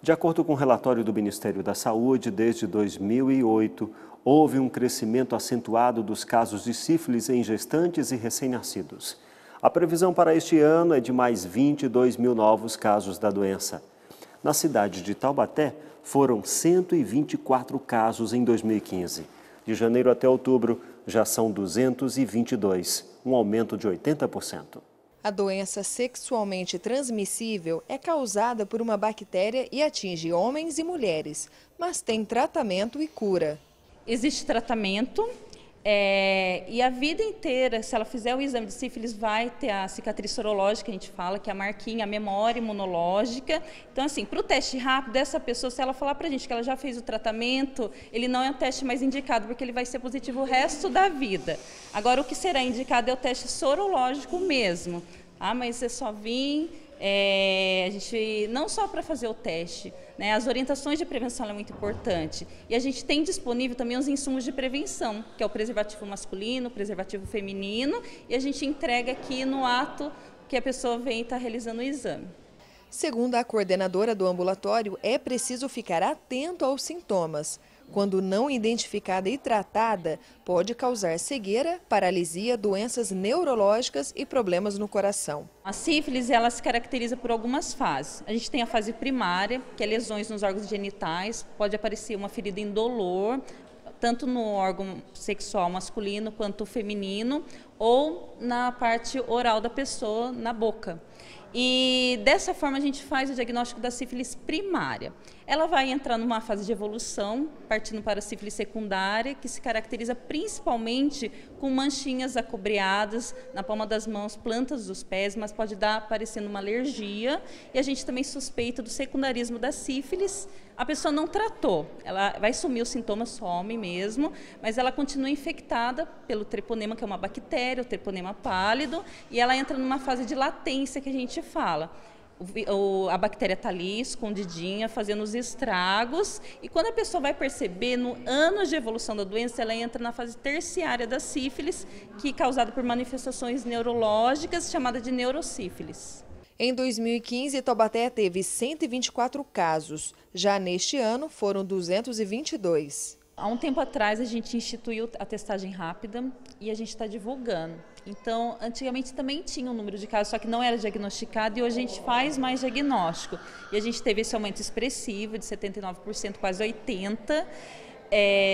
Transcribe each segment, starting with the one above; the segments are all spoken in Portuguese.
De acordo com o relatório do Ministério da Saúde, desde 2008, houve um crescimento acentuado dos casos de sífilis em gestantes e recém-nascidos. A previsão para este ano é de mais 22 mil novos casos da doença. Na cidade de Taubaté, foram 124 casos em 2015. De janeiro até outubro, já são 222, um aumento de 80%. A doença sexualmente transmissível é causada por uma bactéria e atinge homens e mulheres, mas tem tratamento e cura. Existe tratamento e a vida inteira, se ela fizer o exame de sífilis, vai ter a cicatriz sorológica, a gente fala, que é a marquinha, a memória imunológica. Então, assim, para o teste rápido, essa pessoa, se ela falar para a gente que ela já fez o tratamento, ele não é o teste mais indicado, porque ele vai ser positivo o resto da vida. Agora, o que será indicado é o teste sorológico mesmo. Ah, mas é só vir... a gente não só para fazer o teste, né? As orientações de prevenção é muito importante. E a gente tem disponível também os insumos de prevenção, que é o preservativo masculino, o preservativo feminino, e a gente entrega aqui no ato que a pessoa vem e está realizando o exame. Segundo a coordenadora do ambulatório, é preciso ficar atento aos sintomas. Quando não identificada e tratada, pode causar cegueira, paralisia, doenças neurológicas e problemas no coração. A sífilis, ela se caracteriza por algumas fases. A gente tem a fase primária, que é lesões nos órgãos genitais, pode aparecer uma ferida indolor, tanto no órgão sexual masculino quanto feminino, ou na parte oral da pessoa, na boca. E dessa forma a gente faz o diagnóstico da sífilis primária. Ela vai entrar numa fase de evolução, partindo para a sífilis secundária, que se caracteriza principalmente com manchinhas acobreadas na palma das mãos, plantas dos pés, mas pode dar aparecendo uma alergia. E a gente também suspeita do secundarismo da sífilis. A pessoa não tratou, ela vai sumir os sintomas, some mesmo, mas ela continua infectada pelo treponema, que é uma bactéria, o treponema pálido, e ela entra numa fase de latência que a gente fala. A bactéria está ali, escondidinha, fazendo os estragos, e quando a pessoa vai perceber, no anos de evolução da doença, ela entra na fase terciária da sífilis, que é causada por manifestações neurológicas, chamada de neurosífilis. Em 2015, Taubaté teve 124 casos. Já neste ano, foram 222. Há um tempo atrás, a gente instituiu a testagem rápida e a gente está divulgando. Então, antigamente também tinha um número de casos, só que não era diagnosticado, e hoje a gente faz mais diagnóstico. E a gente teve esse aumento expressivo de 79%, quase 80%.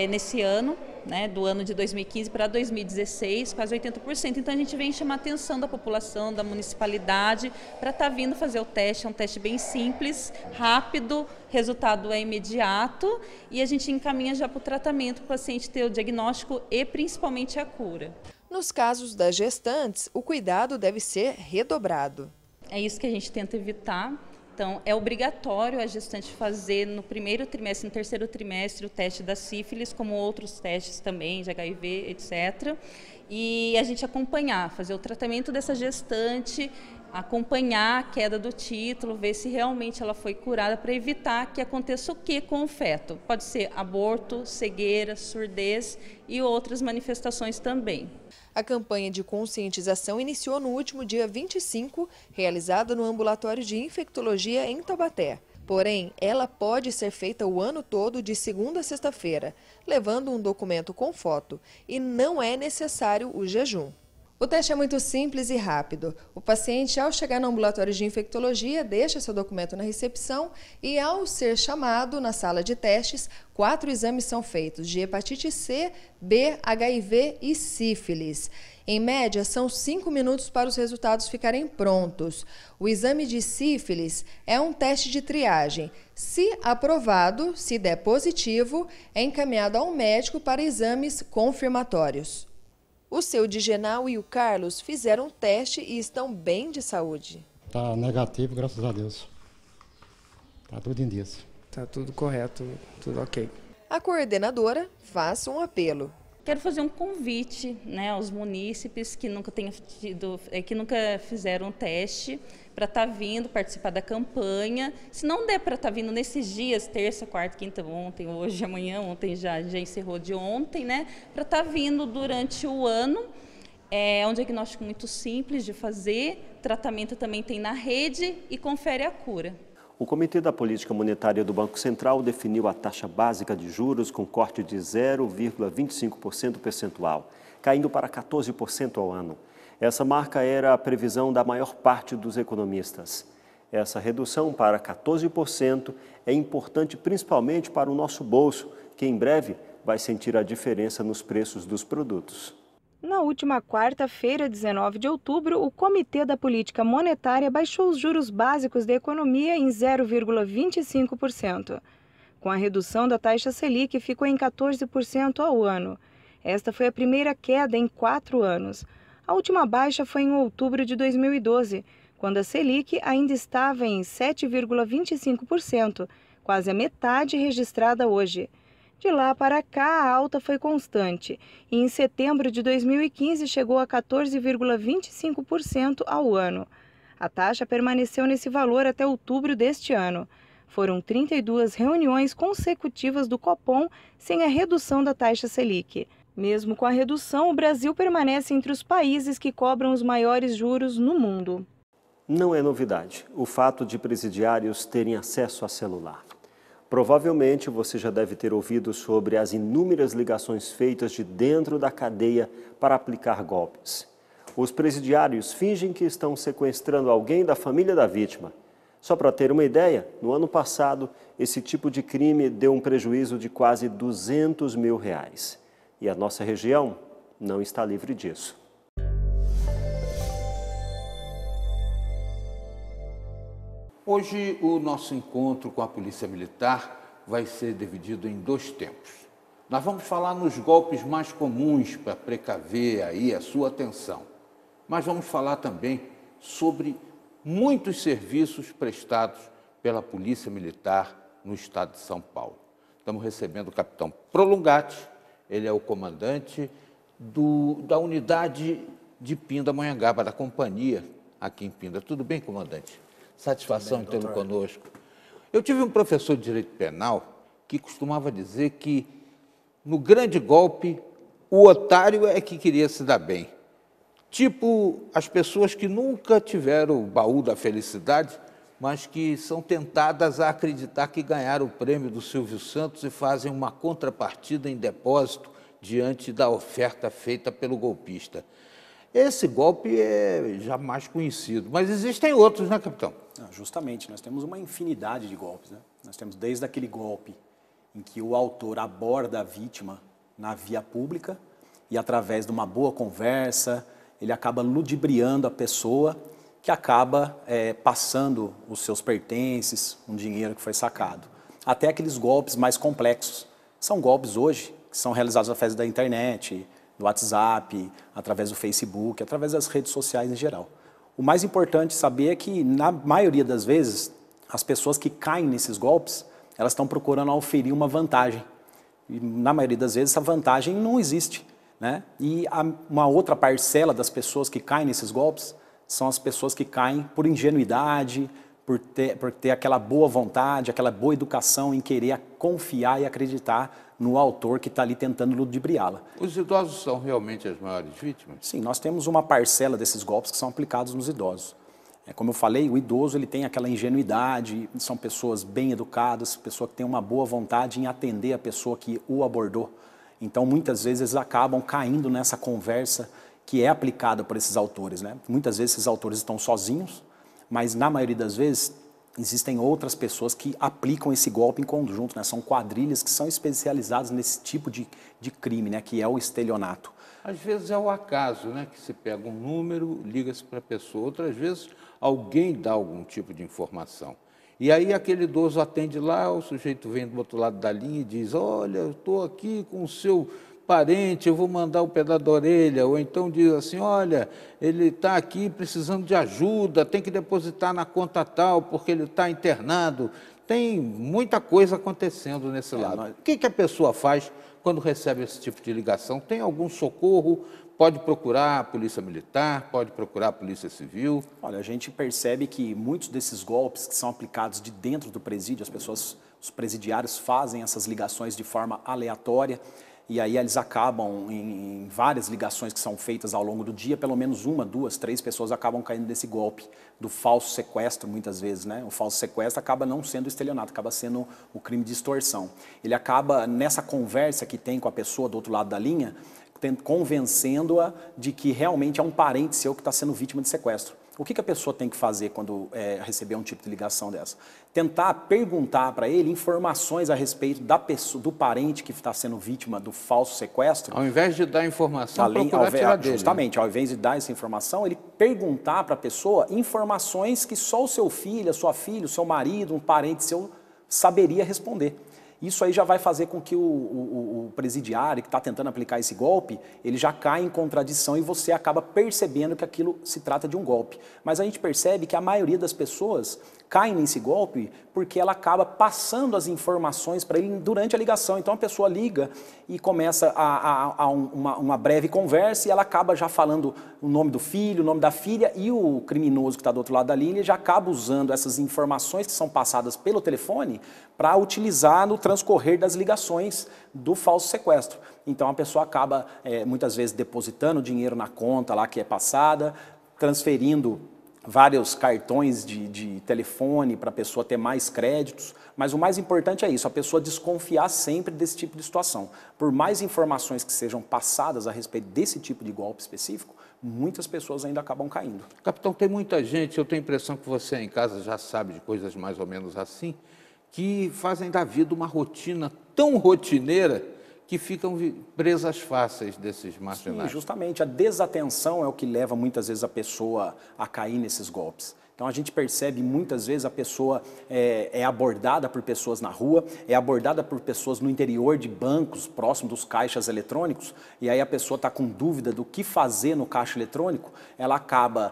Nesse ano, né, do ano de 2015 para 2016, quase 80%. Então a gente vem chamar a atenção da população, da municipalidade, para estar vindo fazer o teste. É um teste bem simples, rápido, resultado é imediato, e a gente encaminha já para o tratamento, para o paciente ter o diagnóstico e principalmente a cura. Nos casos das gestantes, o cuidado deve ser redobrado. É isso que a gente tenta evitar. Então, é obrigatório a gestante fazer no primeiro trimestre, no terceiro trimestre, o teste da sífilis, como outros testes também, de HIV, etc. E a gente acompanhar, fazer o tratamento dessa gestante, acompanhar a queda do título, ver se realmente ela foi curada, para evitar que aconteça o que com o feto. Pode ser aborto, cegueira, surdez e outras manifestações também. A campanha de conscientização iniciou no último dia 25, realizada no Ambulatório de Infectologia em Taubaté. Porém, ela pode ser feita o ano todo de segunda a sexta-feira, levando um documento com foto, e não é necessário o jejum. O teste é muito simples e rápido. O paciente, ao chegar no ambulatório de infectologia, deixa seu documento na recepção e, ao ser chamado na sala de testes, 4 exames são feitos de hepatite C, B, HIV e sífilis. Em média, são 5 minutos para os resultados ficarem prontos. O exame de sífilis é um teste de triagem. Se aprovado, se der positivo, é encaminhado ao médico para exames confirmatórios. O seu Digenal e o Carlos fizeram o teste e estão bem de saúde. Está negativo, graças a Deus. Está tudo em dias. Está tudo correto, tudo ok. A coordenadora faz um apelo. Quero fazer um convite, né, aos munícipes que nunca fizeram um teste, para estar vindo participar da campanha. Se não der para estar vindo nesses dias, terça, quarta, quinta, ontem, hoje, amanhã, ontem já encerrou de ontem, né, para estar vindo durante o ano. É um diagnóstico muito simples de fazer, tratamento também tem na rede e confere a cura. O Comitê da Política Monetária do Banco Central definiu a taxa básica de juros com corte de 0,25% percentual, caindo para 14% ao ano. Essa marca era a previsão da maior parte dos economistas. Essa redução para 14% é importante principalmente para o nosso bolso, que em breve vai sentir a diferença nos preços dos produtos. Na última quarta-feira, 19 de outubro, o Comitê da Política Monetária baixou os juros básicos da economia em 0,25%. Com a redução da taxa Selic, ficou em 14% ao ano. Esta foi a primeira queda em 4 anos. A última baixa foi em outubro de 2012, quando a Selic ainda estava em 7,25%, quase a metade registrada hoje. De lá para cá, a alta foi constante e em setembro de 2015 chegou a 14,25% ao ano. A taxa permaneceu nesse valor até outubro deste ano. Foram 32 reuniões consecutivas do Copom sem a redução da taxa Selic. Mesmo com a redução, o Brasil permanece entre os países que cobram os maiores juros no mundo. Não é novidade o fato de presidiários terem acesso a celular. Provavelmente você já deve ter ouvido sobre as inúmeras ligações feitas de dentro da cadeia para aplicar golpes. Os presidiários fingem que estão sequestrando alguém da família da vítima. Só para ter uma ideia, no ano passado, esse tipo de crime deu um prejuízo de quase R$200 mil. E a nossa região não está livre disso. Hoje, o nosso encontro com a Polícia Militar vai ser dividido em 2 tempos. Nós vamos falar nos golpes mais comuns para precaver aí a sua atenção. Mas vamos falar também sobre muitos serviços prestados pela Polícia Militar no estado de São Paulo. Estamos recebendo o capitão Prolongati, ele é o comandante da unidade de Pindamonhangaba, da companhia aqui em Pinda. Tudo bem, comandante? Satisfação em tê-lo conosco. Eu tive um professor de Direito Penal que costumava dizer que no grande golpe o otário é que queria se dar bem. Tipo as pessoas que nunca tiveram o baú da felicidade, mas que são tentadas a acreditar que ganharam o prêmio do Silvio Santos e fazem uma contrapartida em depósito diante da oferta feita pelo golpista. Esse golpe é já mais conhecido, mas existem outros, né, capitão? Justamente, nós temos uma infinidade de golpes, né? Nós temos desde aquele golpe em que o autor aborda a vítima na via pública e através de uma boa conversa, ele acaba ludibriando a pessoa que acaba passando os seus pertences, um dinheiro que foi sacado. Até aqueles golpes mais complexos. São golpes hoje que são realizados através da internet, do WhatsApp, através do Facebook, através das redes sociais em geral. O mais importante saber é que, na maioria das vezes, as pessoas que caem nesses golpes, elas estão procurando oferir uma vantagem. E, na maioria das vezes, essa vantagem não existe, né? E uma outra parcela das pessoas que caem nesses golpes são as pessoas que caem por ingenuidade, por ter aquela boa vontade, aquela boa educação em querer confiar e acreditar no autor que está ali tentando ludibriá-la. Os idosos são realmente as maiores vítimas? Sim, nós temos uma parcela desses golpes que são aplicados nos idosos. Como eu falei, o idoso ele tem aquela ingenuidade, são pessoas bem educadas, pessoa que tem uma boa vontade em atender a pessoa que o abordou. Então, muitas vezes, eles acabam caindo nessa conversa que é aplicada por esses autores, né? Muitas vezes, esses autores estão sozinhos, mas, na maioria das vezes, existem outras pessoas que aplicam esse golpe em conjunto, né? São quadrilhas que são especializadas nesse tipo de crime, né? Que é o estelionato. Às vezes é o acaso, né? Que se pega um número, liga-se para a pessoa. Outras vezes alguém dá algum tipo de informação. E aí aquele idoso atende lá, o sujeito vem do outro lado da linha e diz: olha, eu estou aqui com o seu parente, eu vou mandar o pedaço da orelha. Ou então diz assim: olha, ele está aqui precisando de ajuda, tem que depositar na conta tal, porque ele está internado. Tem muita coisa acontecendo nesse lado. O que a pessoa faz quando recebe esse tipo de ligação? Tem algum socorro? Pode procurar a Polícia Militar, pode procurar a Polícia Civil? Olha, a gente percebe que muitos desses golpes que são aplicados de dentro do presídio, os presidiários fazem essas ligações de forma aleatória. e aí eles acabam em várias ligações que são feitas ao longo do dia, pelo menos 1, 2, 3 pessoas acabam caindo nesse golpe do falso sequestro, muitas vezes, né? O falso sequestro acaba não sendo estelionato, acaba sendo o crime de extorsão. Ele acaba, nessa conversa que tem com a pessoa do outro lado da linha, convencendo-a de que realmente é um parente seu que está sendo vítima de sequestro. O que a pessoa tem que fazer quando receber um tipo de ligação dessa? Tentar perguntar para ele informações a respeito da pessoa, do parente que está sendo vítima do falso sequestro. Ao invés de dar informação, procurar tirar dele. Justamente, ao invés de dar essa informação, ele perguntar para a pessoa informações que só o seu filho, a sua filha, o seu marido, um parente seu saberia responder. Isso aí já vai fazer com que o presidiário que está tentando aplicar esse golpe, ele já cai em contradição e você acaba percebendo que aquilo se trata de um golpe. Mas a gente percebe que a maioria das pessoas caem nesse golpe porque ela acaba passando as informações para ele durante a ligação. Então a pessoa liga e começa uma breve conversa e ela acaba já falando o nome do filho, o nome da filha, e o criminoso que está do outro lado da linha já acaba usando essas informações que são passadas pelo telefone para utilizar no transcorrer das ligações do falso sequestro. Então a pessoa acaba muitas vezes depositando dinheiro na conta lá que é passada, transferindo vários cartões de telefone para a pessoa ter mais créditos, mas o mais importante é isso, a pessoa desconfiar sempre desse tipo de situação. Por mais informações que sejam passadas a respeito desse tipo de golpe específico, muitas pessoas ainda acabam caindo. Capitão, tem muita gente, eu tenho a impressão que você em casa já sabe de coisas mais ou menos assim, que fazem da vida uma rotina tão rotineira que ficam presas fáceis desses marginais. Sim, justamente. A desatenção é o que leva muitas vezes a pessoa a cair nesses golpes. Então a gente percebe muitas vezes a pessoa é abordada por pessoas na rua, é abordada por pessoas no interior de bancos, próximo dos caixas eletrônicos, e aí a pessoa está com dúvida do que fazer no caixa eletrônico, ela acaba,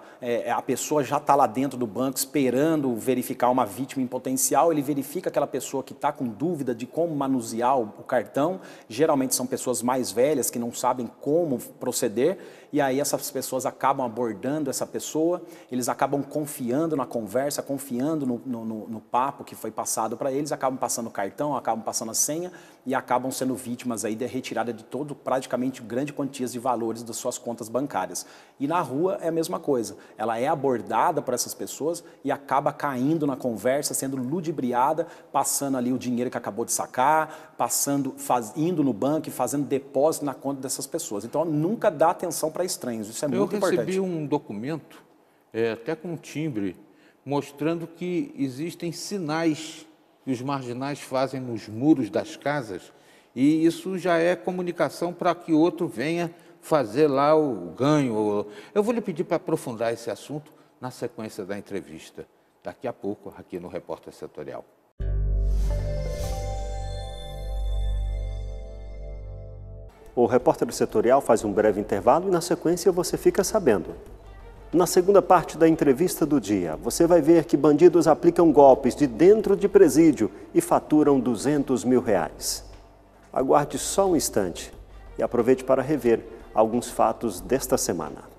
a pessoa já está lá dentro do banco esperando verificar uma vítima em potencial, ele verifica aquela pessoa que está com dúvida de como manusear o cartão, geralmente são pessoas mais velhas que não sabem como proceder, e aí essas pessoas acabam abordando essa pessoa, eles acabam confiando na conversa, confiando no papo que foi passado para eles, acabam passando o cartão, acabam passando a senha e acabam sendo vítimas aí de retirada de praticamente grande quantias de valores das suas contas bancárias. E na rua é a mesma coisa, ela é abordada por essas pessoas e acaba caindo na conversa, sendo ludibriada, passando ali o dinheiro que acabou de sacar, indo no banco e fazendo depósito na conta dessas pessoas. Então nunca dá atenção para estranhos, isso é muito importante. Eu recebi um documento, até com timbre, mostrando que existem sinais que os marginais fazem nos muros das casas e isso já é comunicação para que outro venha fazer lá o ganho. Eu vou lhe pedir para aprofundar esse assunto na sequência da entrevista, daqui a pouco, aqui no Repórter Setorial. O Repórter Setorial faz um breve intervalo e, na sequência, você fica sabendo. Na segunda parte da entrevista do dia, você vai ver que bandidos aplicam golpes de dentro de presídio e faturam R$200 mil. Aguarde só um instante e aproveite para rever alguns fatos desta semana.